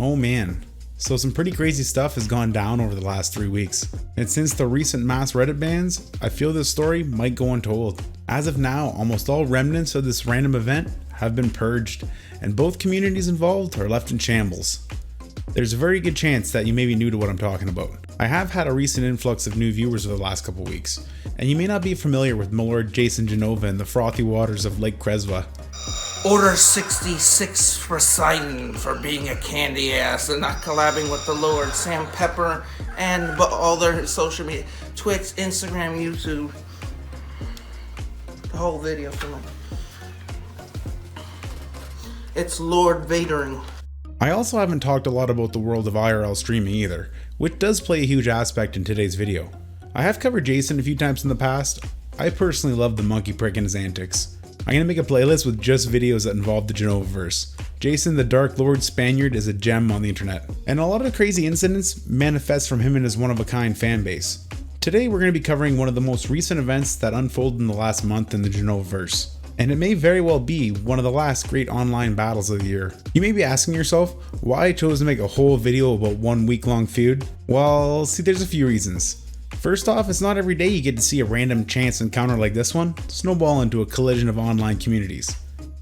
Oh man. So some pretty crazy stuff has gone down over the last 3 weeks. And since the recent mass Reddit bans, I feel this story might go untold. As of now, almost all remnants of this random event have been purged, and both communities involved are left in shambles. There's a very good chance that you may be new to what I'm talking about. I have had a recent influx of new viewers over the last couple weeks, and you may not be familiar with Milord Jason Genova and the frothy waters of Lake Kresva. Order 66 for Poseidon for being a candy ass and not collabing with the Lord, Sam Pepper, and all their social media, Twitch, Instagram, YouTube. The whole video for them. It's Lord Vadering. I also haven't talked a lot about the world of IRL streaming either, which does play a huge aspect in today's video. I have covered Jason a few times in the past. I personally love the monkey prick and his antics. I'm going to make a playlist with just videos that involve the Genova-verse. Jason the Dark Lord Spaniard is a gem on the internet, and a lot of the crazy incidents manifest from him and his one-of-a-kind fanbase. Today we're going to be covering one of the most recent events that unfolded in the last month in the Genova-verse, and it may very well be one of the last great online battles of the year. You may be asking yourself why I chose to make a whole video about one week-long feud. Well, see, there's a few reasons. First off, it's not every day you get to see a random chance encounter like this one snowball into a collision of online communities.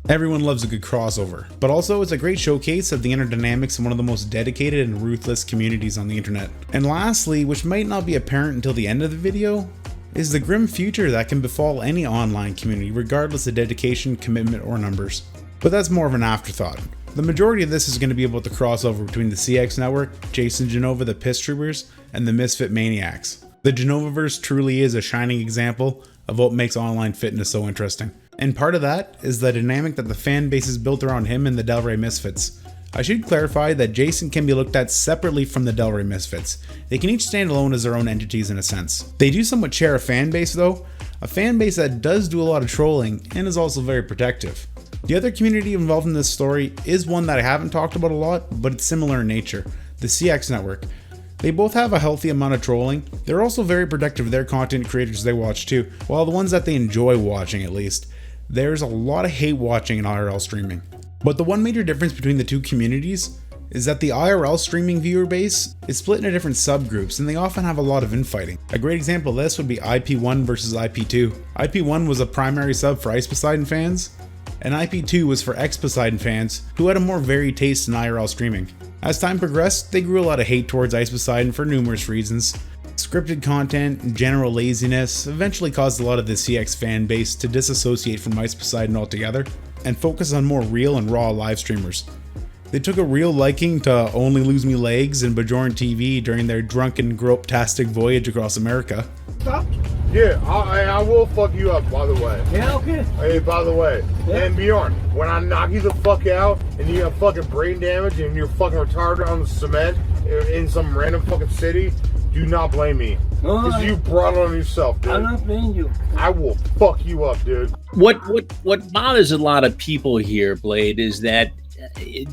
Everyone loves a good crossover, but also it's a great showcase of the inner dynamics of one of the most dedicated and ruthless communities on the internet. And lastly, which might not be apparent until the end of the video, is the grim future that can befall any online community regardless of dedication, commitment, or numbers. But that's more of an afterthought. The majority of this is going to be about the crossover between the CX network, Jason Genova, the Pisstroopers, and the Misfit Maniacs. The Genova-verse truly is a shining example of what makes online fitness so interesting. And part of that is the dynamic that the fan base is built around him and the Del Rey Misfits. I should clarify that Jason can be looked at separately from the Del Rey Misfits. They can each stand alone as their own entities in a sense. They do somewhat share a fan base though, a fan base that does do a lot of trolling and is also very protective. The other community involved in this story is one that I haven't talked about a lot, but it's similar in nature, the CX network. They both have a healthy amount of trolling. They're also very protective of their content creators they watch too, while the ones that they enjoy watching at least. There's a lot of hate watching in IRL streaming. But the one major difference between the two communities is that the IRL streaming viewer base is split into different subgroups and they often have a lot of infighting. A great example of this would be IP1 versus IP2. IP1 was a primary sub for Ice Poseidon fans, and IP2 was for X Poseidon fans who had a more varied taste in IRL streaming. As time progressed, they grew a lot of hate towards Ice Poseidon for numerous reasons. Scripted content and general laziness eventually caused a lot of the CX fan base to disassociate from Ice Poseidon altogether and focus on more real and raw live streamers. They took a real liking to Only Lose Me Legs and Bajoran TV during their drunken grope-tastic voyage across America. Stop. Yeah, I will fuck you up, by the way. Yeah, okay. Hey, by the way, yeah. And Bjorn, when I knock you the fuck out and you have fucking brain damage and you're fucking retarded on the cement in some random fucking city, do not blame me. Because you brought it on yourself, dude. I'm not blaming you. I will fuck you up, dude. What bothers a lot of people here, Blade, is that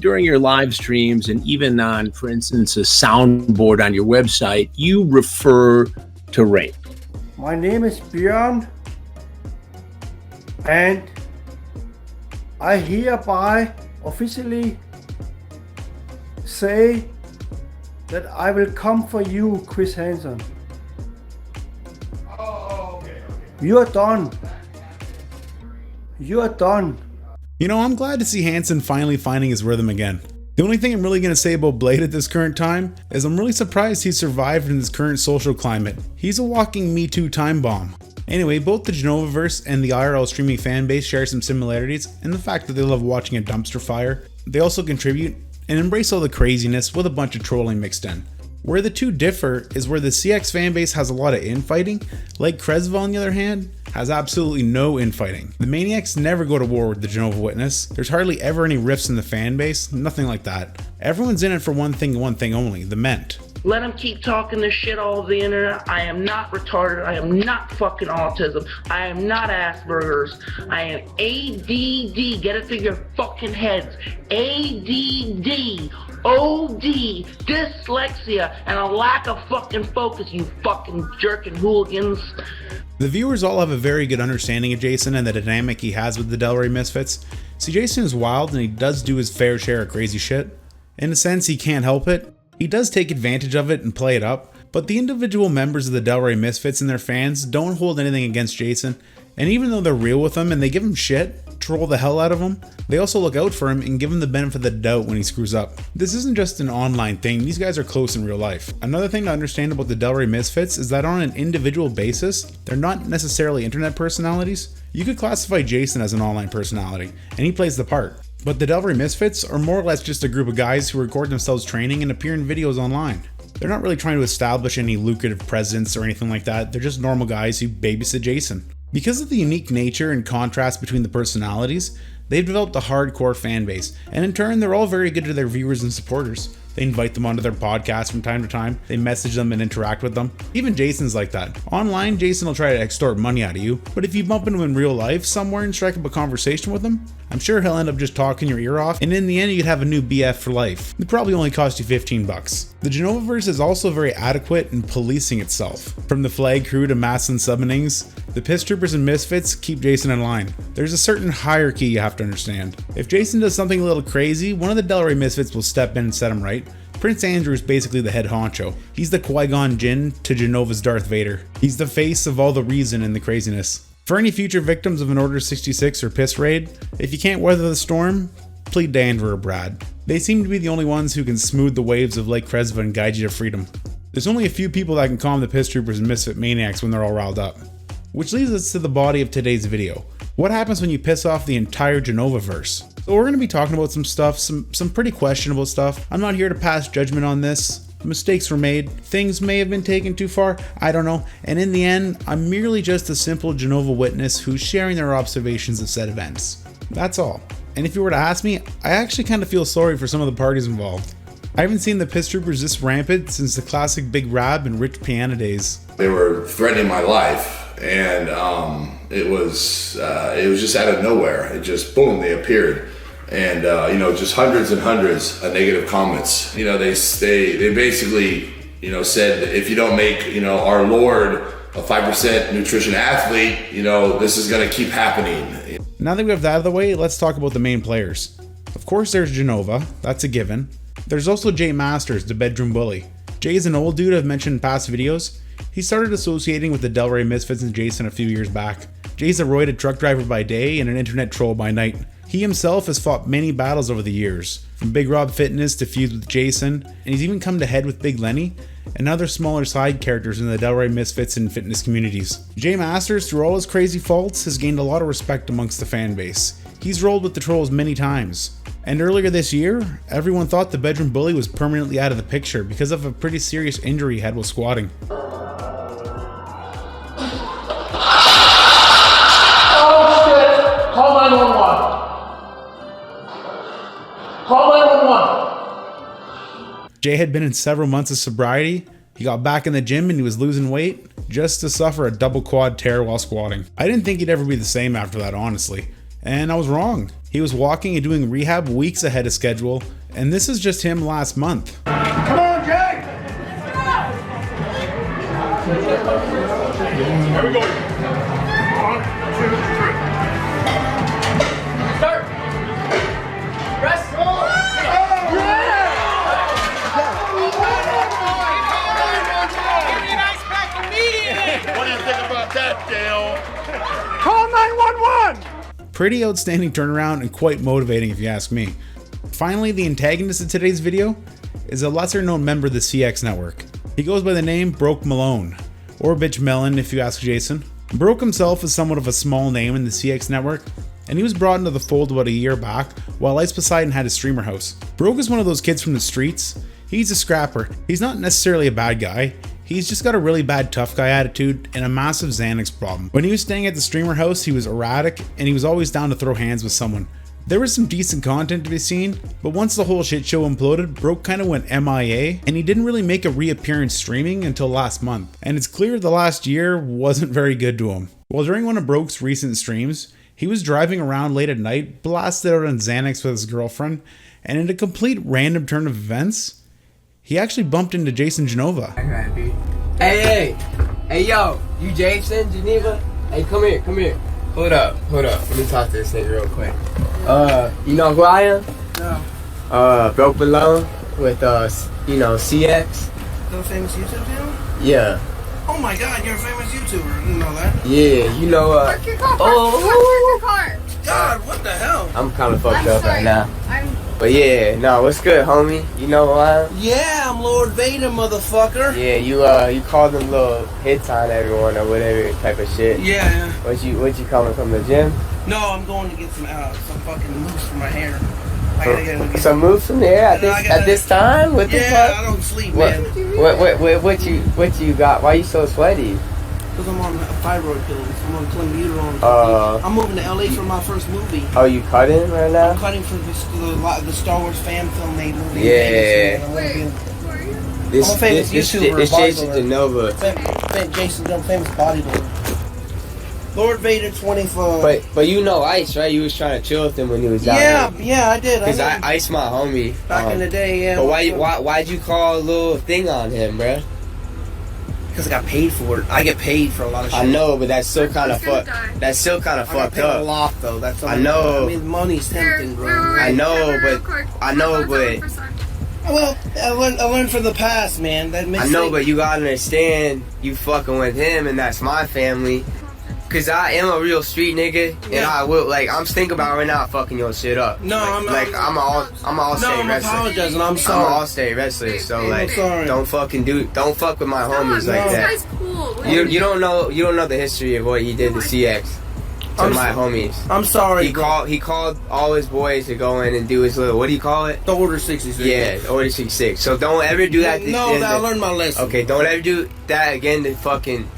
during your live streams and even on, for instance, a soundboard on your website, you refer to rape. My name is Bjorn, and I hereby officially say that I will come for you, Chris Hansen. Okay. You are done. You are done. You know, I'm glad to see Hansen finally finding his rhythm again. The only thing I'm really going to say about Blade at this current time is I'm really surprised he survived in this current social climate. He's a walking Me Too time bomb. Anyway, both the Genova-verse and the IRL streaming fanbase share some similarities in the fact that they love watching a dumpster fire. They also contribute and embrace all the craziness with a bunch of trolling mixed in. Where the two differ is where the CX fanbase has a lot of infighting, like Kresva on the other hand, has absolutely no infighting. The Maniacs never go to war with the Genova Witness. There's hardly ever any rifts in the fan base, nothing like that. Everyone's in it for one thing only, the ment. Let them keep talking this shit all over the internet. I am not retarded. I am not fucking autism. I am not Asperger's. I am ADD. Get it through your fucking heads. ADD. OD, dyslexia, and a lack of fucking focus, you fucking jerking hooligans. The viewers all have a very good understanding of Jason and the dynamic he has with the Del Rey Misfits. See, Jason is wild and he does do his fair share of crazy shit. In a sense, he can't help it. He does take advantage of it and play it up, but the individual members of the Delray Misfits and their fans don't hold anything against Jason, and even though they're real with him and they give him shit, troll the hell out of him, they also look out for him and give him the benefit of the doubt when he screws up. This isn't just an online thing, these guys are close in real life. Another thing to understand about the Delray Misfits is that on an individual basis, they're not necessarily internet personalities. You could classify Jason as an online personality, and he plays the part. But the Delray Misfits are more or less just a group of guys who record themselves training and appear in videos online. They're not really trying to establish any lucrative presence or anything like that, they're just normal guys who babysit Jason. Because of the unique nature and contrast between the personalities, they've developed a hardcore fan base, and in turn they're all very good to their viewers and supporters. They invite them onto their podcast from time to time, they message them and interact with them. Even Jason's like that. Online, Jason will try to extort money out of you, but if you bump into him in real life somewhere and strike up a conversation with him, I'm sure he'll end up just talking your ear off, and in the end you'd have a new BF for life. It probably only cost you 15 bucks. The Genova-verse is also very adequate in policing itself. From the Flag Crew to Mass and Summonings, the Pisstroopers and Misfits keep Jason in line. There's a certain hierarchy you have to understand. If Jason does something a little crazy, one of the Delray Misfits will step in and set him right. Prince Andrew is basically the head honcho. He's the Qui-Gon Jinn to Genova's Darth Vader. He's the face of all the reason and the craziness. For any future victims of an Order 66 or Piss raid, if you can't weather the storm, plead to Andrew or Brad. They seem to be the only ones who can smooth the waves of Lake Kresva and guide you to freedom. There's only a few people that can calm the Pisstroopers and Misfit maniacs when they're all riled up. Which leads us to the body of today's video. What happens when you piss off the entire Genova-verse? So we're going to be talking about some stuff, some pretty questionable stuff. I'm not here to pass judgment on this. Mistakes were made. Things may have been taken too far. I don't know. And in the end, I'm merely just a simple Genova witness who's sharing their observations of said events. That's all. And if you were to ask me, I actually kind of feel sorry for some of the parties involved. I haven't seen the Pisstroopers this rampant since the classic Big Rab and Rich Piana days. They were threatening my life, and it was just out of nowhere. It just boom, they appeared, and just hundreds and hundreds of negative comments. They basically said that if you don't make our Lord a 5% nutrition athlete, this is going to keep happening. Now that we have that out of the way, let's talk about the main players. Of course, there's Genova. That's a given. There's also Jay Masters, the bedroom bully. Jay is an old dude I've mentioned in past videos. He started associating with the Delray Misfits and Jason a few years back. Jay's a roided truck driver by day and an internet troll by night. He himself has fought many battles over the years, from Big Rob Fitness to feuds with Jason, and he's even come to head with Big Lenny and other smaller side characters in the Delray Misfits and fitness communities. Jay Masters, through all his crazy faults, has gained a lot of respect amongst the fan base. He's rolled with the trolls many times. And earlier this year, everyone thought the bedroom bully was permanently out of the picture because of a pretty serious injury he had while squatting. Oh shit! Call 911. Call 911. Jay had been in several months of sobriety. He got back in the gym and he was losing weight just to suffer a double quad tear while squatting. I didn't think he'd ever be the same after that, honestly. And I was wrong. He was walking and doing rehab weeks ahead of schedule, and this is just him last month. Come on, Jay! Here we go. 1, 2, 3. Start. Rest. Oh, yeah! Give me an ice pack immediately. What do you think about that, Dale? Call 911! Pretty outstanding turnaround and quite motivating if you ask me. Finally, the antagonist of today's video is a lesser known member of the CX network. He goes by the name Broke Malone, or Bitch Melon if you ask Jason. Broke himself is somewhat of a small name in the CX network, and he was brought into the fold about a year back while Ice Poseidon had his streamer house. Broke is one of those kids from the streets. He's a scrapper. He's not necessarily a bad guy. He's just got a really bad tough guy attitude and a massive Xanax problem. When he was staying at the streamer house, he was erratic and he was always down to throw hands with someone. There was some decent content to be seen, but once the whole shit show imploded, Broke kind of went MIA and he didn't really make a reappearance streaming until last month. And it's clear the last year wasn't very good to him. Well, during one of Broke's recent streams, he was driving around late at night, blasted out on Xanax with his girlfriend, and in a complete random turn of events, he actually bumped into Jason Genova. Hey, yo, you Jason, Geneva? Hey, come here. Hold up. Let me talk to this nigga real quick. You know who I am? No. Broke Below with CX. The famous YouTube channel? Yeah. Oh my god, you're a famous YouTuber. I didn't know that. Yeah, you know Park your car. Oh. Park your car. God, what the hell? I'm kind of fucked I'm up sorry. right now. I'm But yeah, no, what's good, homie? You know why? Yeah, I'm Lord Vader, motherfucker. Yeah, you called them little hits on everyone or whatever type of shit. Yeah. What you coming from the gym? No, I'm going to get some fucking mousse for my hair. I gotta get Some moves from there at this time? What the Yeah, fuck? I don't sleep, What, man. what you got? Why you so sweaty? Because I'm on thyroid pills. I'm on clenbuterol. I'm moving to LA for my first movie. Oh, you cutting right now? I'm cutting for the Star Wars fan film they movie. Yeah. I'm a famous YouTuber. This Jason Genova. Jason, I'm a famous bodybuilder. Lord Vader 24. But you know Ice, right? You was trying to chill with him when he was down there. Yeah, I did. Because Ice my homie. Back in the day, yeah. But why'd you call a little thing on him, bruh? Because I got paid for it. I get paid for a lot of shit. I know, but that's still kind of fucked. That's still kind of fucked A up. lot though. That's all I know. I mean, money's tempting, bro. I know, but Well, I learned from the past, man. That makes I know, but you gotta understand, you fucking with him, and that's my family. Cause I am a real street nigga, and I will I'm thinking about right now fucking your shit up. No, I'm I'm all state wrestler. apologizing. I'm sorry. I'm all state wrestler, so I'm sorry. don't fuck with my homies like that. This guy's cool. You don't know the history of what he did to CX. To my homies. I'm sorry. He called all his boys to go in and do his little, what do you call it? The Order 66. Yeah, the Order 66. So don't ever do that. I learned my lesson. Okay, don't ever do that again to fucking,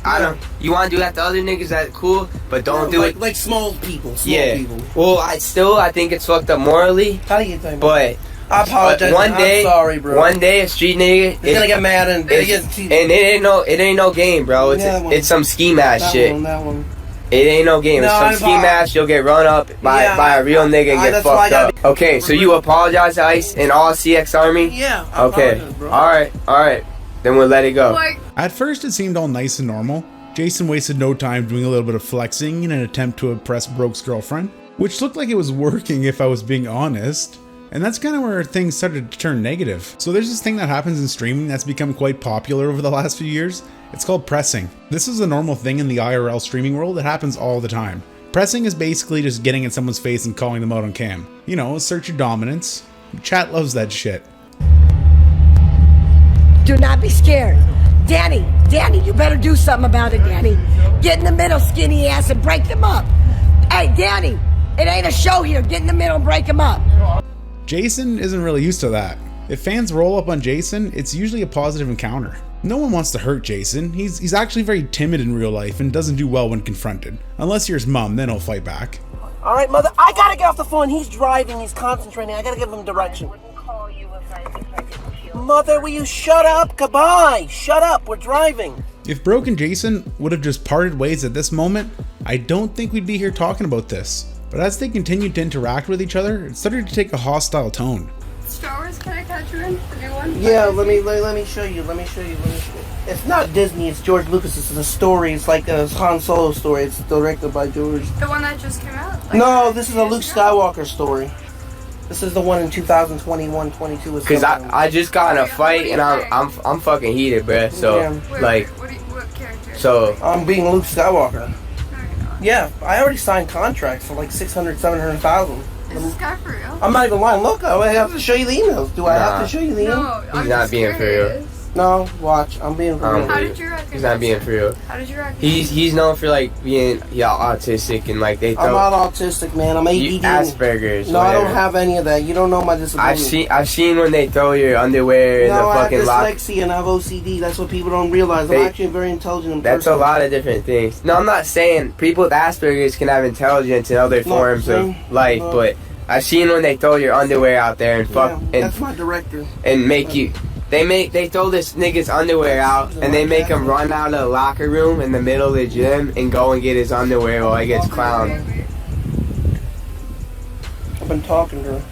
you want to do that to other niggas, that's cool, but don't do it. Like small people. People. Well, I think it's fucked up morally. How do you think? But I apologize. One day, I'm sorry, bro. One day, a street nigga is gonna get mad and it ain't no game, bro. It's some ski match shit. That one. It ain't no game. It's some ski match. You'll get run up by a real nigga and get fucked up. Okay, so you apologize to Ice and all CX Army? Yeah. Okay. Alright. Then we'll let it go. At first it seemed all nice and normal. Jason wasted no time doing a little bit of flexing in an attempt to impress Broke's girlfriend, which looked like it was working if I was being honest. And that's kind of where things started to turn negative. So there's this thing that happens in streaming that's become quite popular over the last few years. It's called pressing. This is a normal thing in the IRL streaming world that happens all the time. Pressing is basically just getting in someone's face and calling them out on cam. You know, assert your dominance. Chat loves that shit. Do not be scared. Danny, you better do something about it, Danny. Get in the middle, skinny ass, and break them up. Hey, Danny, it ain't a show here. Get in the middle and break them up. Jason isn't really used to that. If fans roll up on Jason, it's usually a positive encounter. No one wants to hurt Jason. He's actually very timid in real life and doesn't do well when confronted. Unless you're his mom, then he'll fight back. Alright, mother, I gotta get off the phone. He's driving, he's concentrating. I gotta give him direction. Mother, will you shut up? Goodbye. Shut up, we're driving. If Broke and Jason would have just parted ways at this moment, I don't think we'd be here talking about this. But as they continued to interact with each other, it started to take a hostile tone. Star Wars, can I catch you in the new one? Yeah, let me show you. It's not Disney, it's George Lucas. It's a story. It's like a Han Solo story. It's directed by George. The one that just came out? No, this is a Luke Skywalker story. This is the one in 2021, 22. Because I just got in a fight and I'm fucking heated, bruh. So What character? So I'm being Luke Skywalker. Yeah, I already signed contracts for like 600, 700,000. Is this guy for real? I'm not even lying. Look, I have to show you the emails. Do I have to show you the emails? No, he's not being for real. No, watch. I'm being for real. How did you recognize? He's not being for real. How did you recognize? He's known for like being autistic and like they throw. I'm not autistic, man. I'm ADD. Asperger's. No, whatever. I don't have any of that. You don't know my disability. I've seen when they throw your underwear in the fucking locker. I have dyslexia and I have OCD. That's what people don't realize. I'm actually a very intelligent person. That's a lot of different things. No, I'm not saying people with Asperger's can have intelligence in other forms of life, but I've seen when they throw your underwear out there and fuck. And that's my director. And make you. They throw this nigga's underwear out and they make him run out of the locker room in the middle of the gym and go and get his underwear while he gets clowned. I've been talking to her.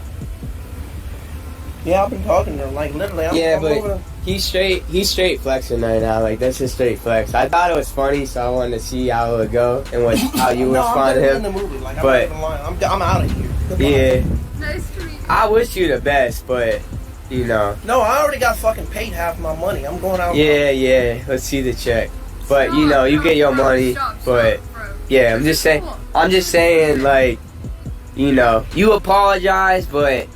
Yeah, I've been talking to her. Like literally. I'm but he's straight flexing right now. Like that's just straight flex. I thought it was funny, so I wanted to see how it would go and how you would respond to him. In the movie. Like, but I'm out of here. Yeah. Nice to meet you. I wish you the best, but you know. No, I already got fucking paid half my money. I'm going out. Yeah. Let's see the check. But you know, you get your money. But yeah, I'm just saying, like, you know, you apologize, but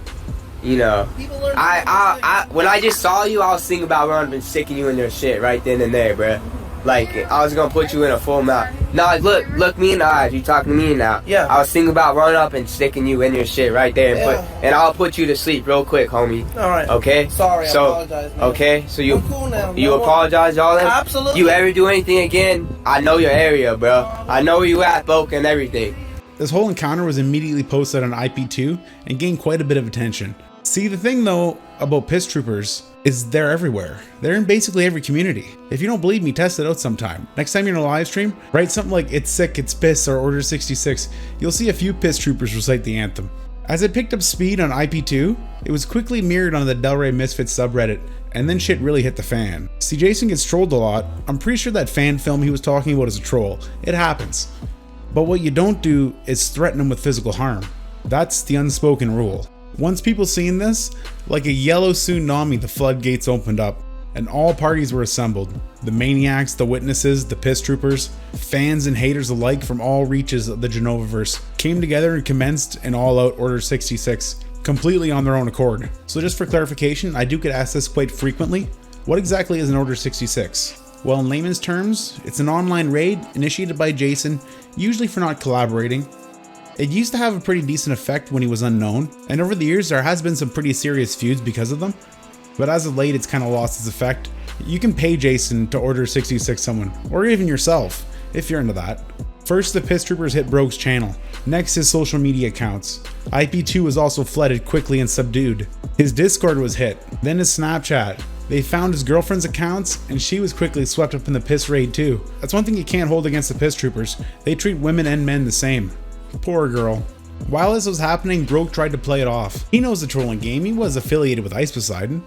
you know, I when I just saw you, I was thinking about running up and sticking you in your shit right then and there, bruh. Like, I was gonna put you in a full mouth. No, like, look me in the eyes. You talking to me now? Yeah. I was thinking about running up and sticking you in your shit right there, and I'll put you to sleep real quick, homie. All right. Okay. Sorry, I apologize, man. Okay, so you I'm cool now. you apologize, all that? Absolutely. You ever do anything again? I know your area, bro. I know where you at, Boke, and everything. This whole encounter was immediately posted on IP2 and gained quite a bit of attention. See, the thing though about Pisstroopers is they're everywhere. They're in basically every community. If you don't believe me, test it out sometime. Next time you're in a live stream, write something like "It's sick, it's piss" or "Order 66. You'll see a few Pisstroopers recite the anthem. As it picked up speed on IP2, it was quickly mirrored on the Delray Misfits subreddit, and then shit really hit the fan. See, Jason gets trolled a lot. I'm pretty sure that fan film he was talking about is a troll. It happens. But what you don't do is threaten him with physical harm. That's the unspoken rule. Once people seen this, like a yellow tsunami, the floodgates opened up, and all parties were assembled. The maniacs, the witnesses, the Pisstroopers, fans and haters alike from all reaches of the Genova-verse came together and commenced an all-out Order 66, completely on their own accord. So just for clarification, I do get asked this quite frequently. What exactly is an Order 66? Well, in layman's terms, it's an online raid initiated by Jason, usually for not collaborating. It used to have a pretty decent effect when he was unknown, and over the years there has been some pretty serious feuds because of them, but as of late it's kind of lost its effect. You can pay Jason to Order 66 someone, or even yourself, if you're into that. First, the Pisstroopers hit Brogue's channel. Next, his social media accounts. IP2 was also flooded quickly and subdued. His Discord was hit, then his Snapchat. They found his girlfriend's accounts, and she was quickly swept up in the piss raid too. That's one thing you can't hold against the Pisstroopers. They treat women and men the same. Poor girl. While this was happening, Brogue tried to play it off. He knows the trolling game, he was affiliated with Ice Poseidon.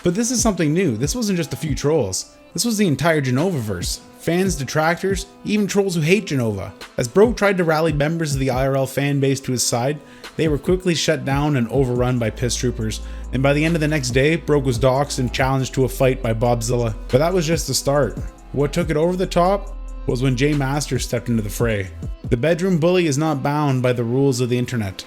But this is something new. This wasn't just a few trolls. This was the entire Genova-verse. Fans, detractors, even trolls who hate Genova. As Brogue tried to rally members of the IRL fan base to his side, they were quickly shut down and overrun by Pisstroopers, and by the end of the next day, Brogue was doxxed and challenged to a fight by Bobzilla. But that was just the start. What took it over the top was when Jay Masters stepped into the fray. The bedroom bully is not bound by the rules of the internet.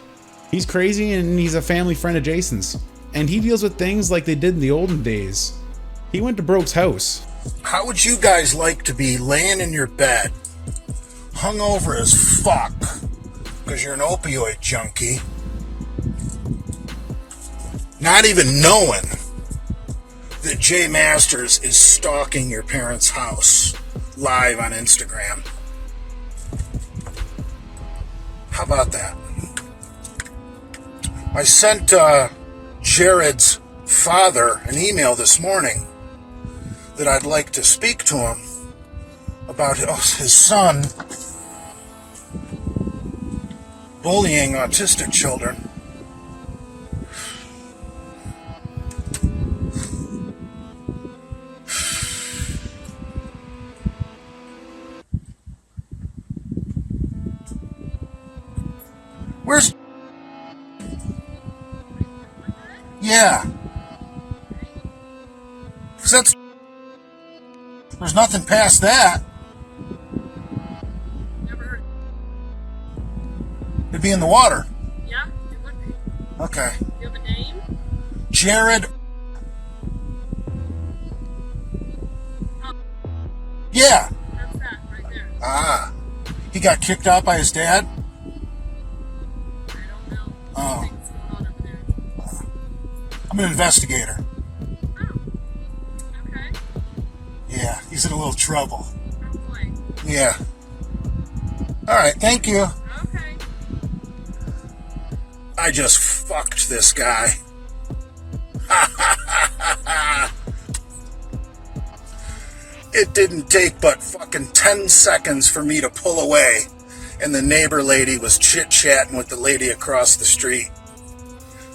He's crazy and he's a family friend of Jason's, and he deals with things like they did in the olden days. He went to Brogue's house. How would you guys like to be laying in your bed, hungover as fuck, because you're an opioid junkie, not even knowing that Jay Masters is stalking your parents' house live on Instagram? How about that? I sent Jared's father an email this morning that I'd like to speak to him about his son bullying autistic children. Where's... Yeah. 'Cause that's... There's nothing past that. It'd be in the water. Yeah, it would be. Okay. Do you have a name? Jared. Yeah. That's that right there. Ah. He got kicked out by his dad? I don't know. Oh. What's going on over there? I'm an investigator. Oh. Okay. Yeah, he's in a little trouble. Probably. Yeah. Alright, thank you. Okay. I just fucked this guy. It didn't take but fucking 10 seconds for me to pull away, and the neighbor lady was chit-chatting with the lady across the street.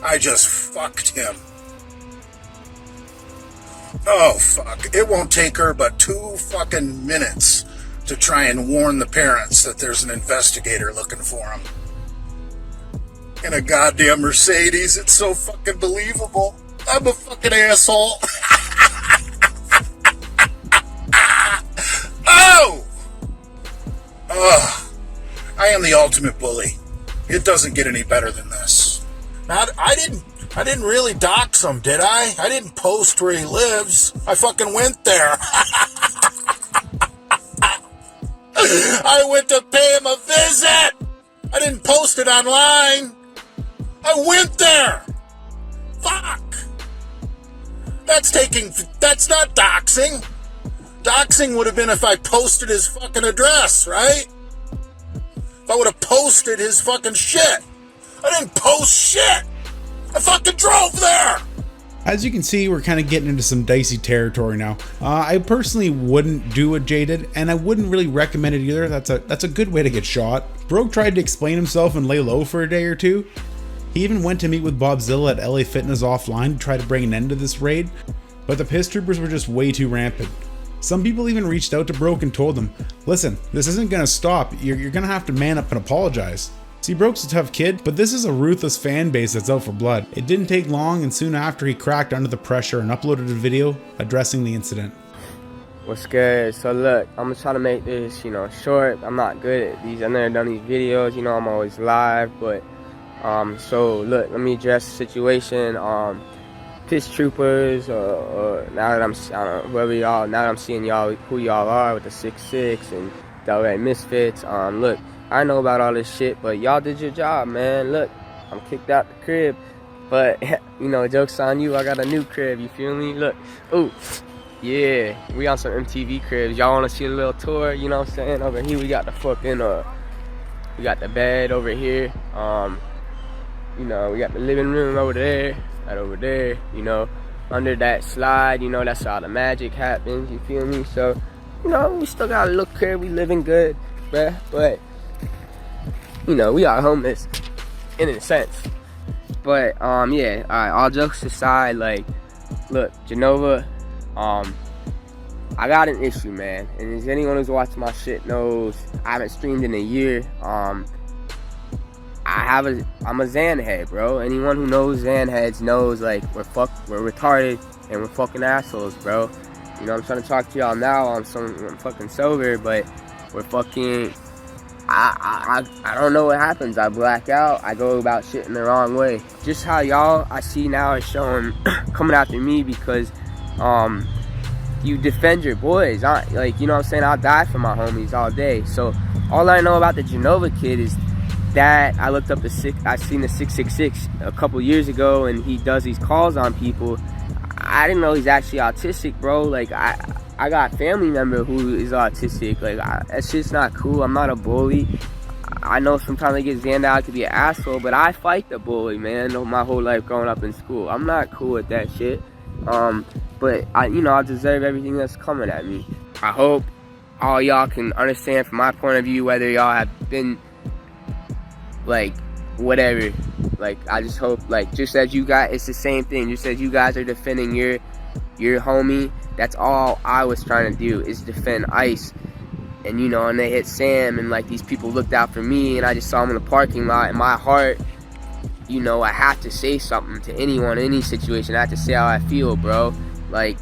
I just fucked him. Oh, fuck. It won't take her but 2 fucking minutes to try and warn the parents that there's an investigator looking for them. in a goddamn Mercedes. It's so fucking believable. I'm a fucking asshole. Oh! Ugh. I am the ultimate bully. It doesn't get any better than this. I didn't really dox him, did I? I didn't post where he lives. I fucking went there. I went to pay him a visit. I didn't post it online. I went there. Fuck. That's not doxing. Doxing would have been if I posted his fucking address, right? If I would have posted his fucking shit. I didn't post shit. I fucking drove there. As you can see, we're kind of getting into some dicey territory now. I personally wouldn't do what Jay did, and I wouldn't really recommend it either. That's a good way to get shot. Broke tried to explain himself and lay low for a day or two. He even went to meet with Bobzilla at LA Fitness offline to try to bring an end to this raid, but the Pisstroopers were just way too rampant. Some people even reached out to Broke and told him, listen, this isn't gonna stop, you're gonna have to man up and apologize. See, Broke's a tough kid, but this is a ruthless fan base that's out for blood. It didn't take long, and soon after he cracked under the pressure and uploaded a video addressing the incident. What's good? So look, I'm gonna try to make this, short. I'm not good at these. I've never done these videos, I'm always live, but so look, let me address the situation. Pisstroopers, now that now that I'm seeing y'all, who y'all are with the 6'6" and the LA Misfits. Look, I know about all this shit, but y'all did your job, man. Look, I'm kicked out the crib, but joke's on you. I got a new crib. You feel me? Look, ooh, yeah, we on some MTV cribs. Y'all want to see a little tour? You know what I'm saying? Over here, we got the fucking we got the bed over here. We got the living room over there. Right over there, under that slide, that's how the magic happens, you feel me? So, we still got a little crib, we living good, bruh, but, we are homeless, in a sense. But, yeah, alright, all jokes aside, like, look, Genova, I got an issue, man, and as anyone who's watching my shit knows, I haven't streamed in a year. I'm a Xan head, bro. Anyone who knows Xan heads knows, like, we're retarded and we're fucking assholes, bro. I'm trying to talk to y'all now. I'm fucking sober, but we're fucking. I don't know what happens. I black out. I go about shit in the wrong way. Just how y'all I see now is showing coming after me because you defend your boys. Like, you know what I'm saying? I'll die for my homies all day. So all I know about the Genova kid is that I looked up I seen the 666 a couple years ago, and he does these calls on people. I didn't know he's actually autistic, bro. Like, I got a family member who is autistic. Like, that's just not cool. I'm not a bully. I know sometimes I get zanned out to be an asshole, but I fight the bully, man, my whole life growing up in school. I'm not cool with that shit. But I deserve everything that's coming at me. I hope all y'all can understand from my point of view, whether y'all have been like whatever, like I just hope, like, just as you guys, it's the same thing, just as you guys are defending your homie, that's all I was trying to do, is defend Ice. And and they hit Sam, and like these people looked out for me, and I just saw him in the parking lot. In my heart, I have to say something to anyone, in any situation. I have to say how I feel, bro. Like,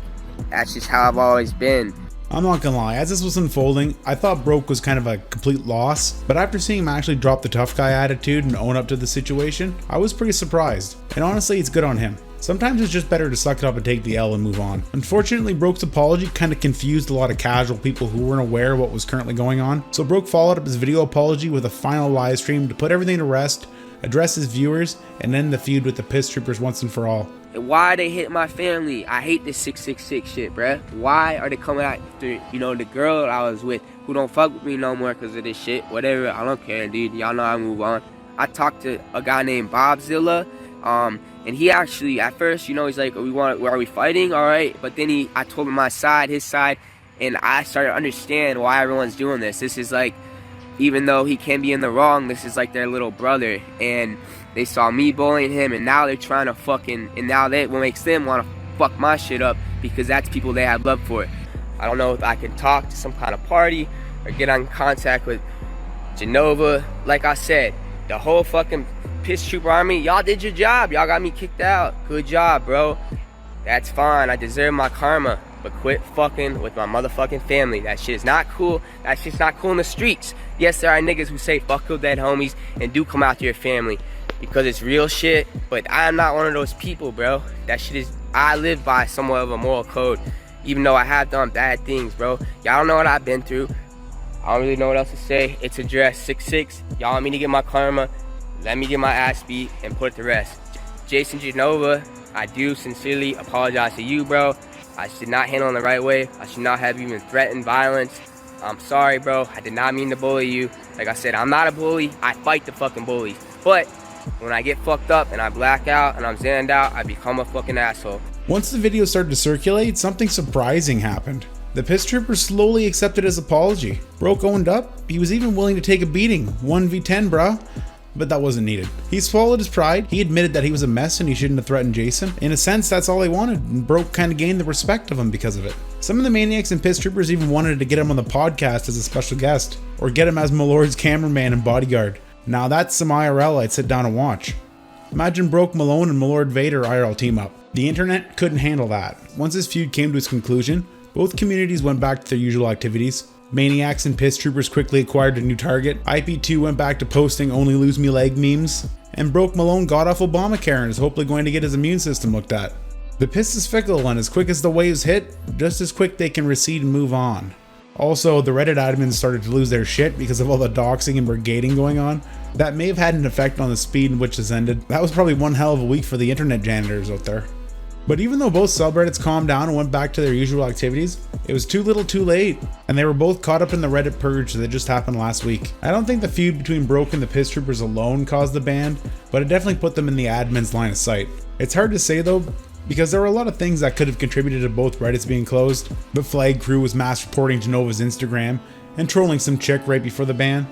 that's just how I've always been. I'm not gonna lie, as this was unfolding, I thought Broke was kind of a complete loss, but after seeing him actually drop the tough guy attitude and own up to the situation, I was pretty surprised. And honestly, it's good on him. Sometimes it's just better to suck it up and take the L and move on. Unfortunately, Broke's apology kind of confused a lot of casual people who weren't aware of what was currently going on, so Broke followed up his video apology with a final live stream to put everything to rest, address his viewers, and end the feud with the Pisstroopers once and for all. Why they hit my family? I hate this 666 shit, bruh. Why are they coming after, the girl I was with who don't fuck with me no more because of this shit? Whatever, I don't care, dude. Y'all know I move on. I talked to a guy named Bobzilla, and he actually, at first, he's like, are we fighting? All right. But then I told him my side, his side, and I started to understand why everyone's doing this. This is like, even though he can be in the wrong, this is like their little brother, and they saw me bullying him, and now they're trying to and now what makes them want to fuck my shit up, because that's people they have love for. I don't know if I can talk to some kind of party or get in contact with Genova. Like I said, the whole fucking Piss Trooper Army, y'all did your job. Y'all got me kicked out. Good job, bro. That's fine. I deserve my karma. But quit fucking with my motherfucking family. That shit is not cool. That shit's not cool in the streets. Yes, there are niggas who say fuck your dead homies and do come out to your family because it's real shit. But I'm not one of those people, bro. That shit is, I live by somewhat of a moral code, even though I have done bad things, bro. Y'all don't know what I've been through. I don't really know what else to say. It's addressed 6'6". Y'all want me to get my karma? Let me get my ass beat and put it to rest. Jason Genova, I do sincerely apologize to you, bro. I should not handle it the right way. I should not have even threatened violence. I'm sorry, bro. I did not mean to bully you. Like I said, I'm not a bully. I fight the fucking bullies. But when I get fucked up and I black out and I'm zanned out, I become a fucking asshole. Once the video started to circulate, something surprising happened. The Pisstroopers slowly accepted his apology. Broke owned up. He was even willing to take a beating. 1v10, bruh. But that wasn't needed. He swallowed his pride. He admitted that he was a mess and he shouldn't have threatened Jason. In a sense, that's all he wanted, and Broke kind of gained the respect of him because of it. Some of the maniacs and Pisstroopers even wanted to get him on the podcast as a special guest, or get him as Malord's cameraman and bodyguard. Now that's some IRL I'd sit down and watch. Imagine Broke Malone and Malord Vader IRL team up. The internet couldn't handle that. Once this feud came to its conclusion, both communities went back to their usual activities. Maniacs and Pisstroopers quickly acquired a new target. IP2 went back to posting only lose me leg memes. And Broke Malone got off Obamacare and is hopefully going to get his immune system looked at. The piss is fickle, and as quick as the waves hit, just as quick they can recede and move on. Also, the Reddit admins started to lose their shit because of all the doxing and brigading going on. That may have had an effect on the speed in which this ended. That was probably one hell of a week for the internet janitors out there. But even though both subreddits calmed down and went back to their usual activities, it was too little too late, and they were both caught up in the Reddit purge that just happened last week. I don't think the feud between Broke and the Pisstroopers alone caused the ban, but it definitely put them in the admin's line of sight. It's hard to say though, because there were a lot of things that could have contributed to both Reddits being closed. The Flag crew was mass reporting Genova's Instagram and trolling some chick right before the ban,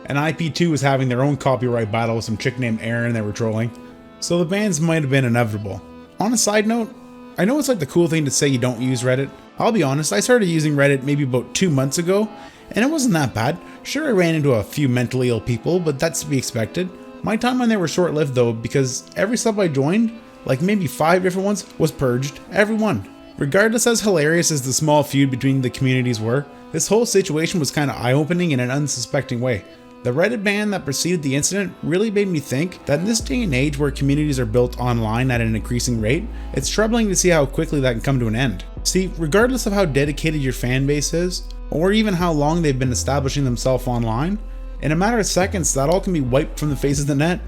and IP2 was having their own copyright battle with some chick named Erin they were trolling, so the bans might have been inevitable. On a side note, I know it's like the cool thing to say you don't use Reddit. I'll be honest, I started using Reddit maybe about 2 months ago, and it wasn't that bad. Sure, I ran into a few mentally ill people, but that's to be expected. My time on there was short-lived though, because every sub I joined, like maybe 5 different ones, was purged. Every one. Regardless as hilarious as the small feud between the communities were, this whole situation was kind of eye-opening in an unsuspecting way. The Reddit ban that preceded the incident really made me think that in this day and age where communities are built online at an increasing rate, it's troubling to see how quickly that can come to an end. See, regardless of how dedicated your fan base is, or even how long they've been establishing themselves online, in a matter of seconds that all can be wiped from the face of the net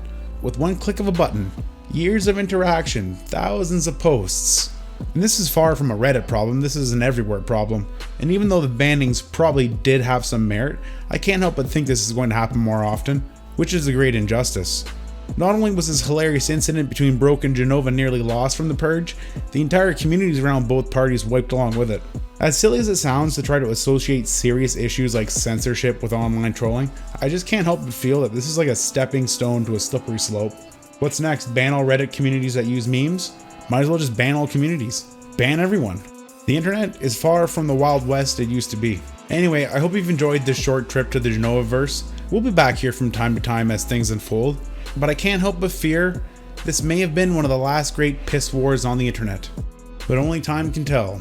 with one click of a button. Years of interaction, thousands of posts. And this is far from a Reddit problem, this is an everywhere problem. And even though the bannings probably did have some merit, I can't help but think this is going to happen more often, which is a great injustice. Not only was this hilarious incident between Broke and Genova nearly lost from the purge, the entire communities around both parties wiped along with it. As silly as it sounds to try to associate serious issues like censorship with online trolling, I just can't help but feel that this is like a stepping stone to a slippery slope. What's next? Ban all Reddit communities that use memes? Might as well just ban all communities. Ban everyone. The internet is far from the Wild West it used to be. Anyway, I hope you've enjoyed this short trip to the Genova-verse. We'll be back here from time to time as things unfold, but I can't help but fear this may have been one of the last great piss wars on the internet. But only time can tell.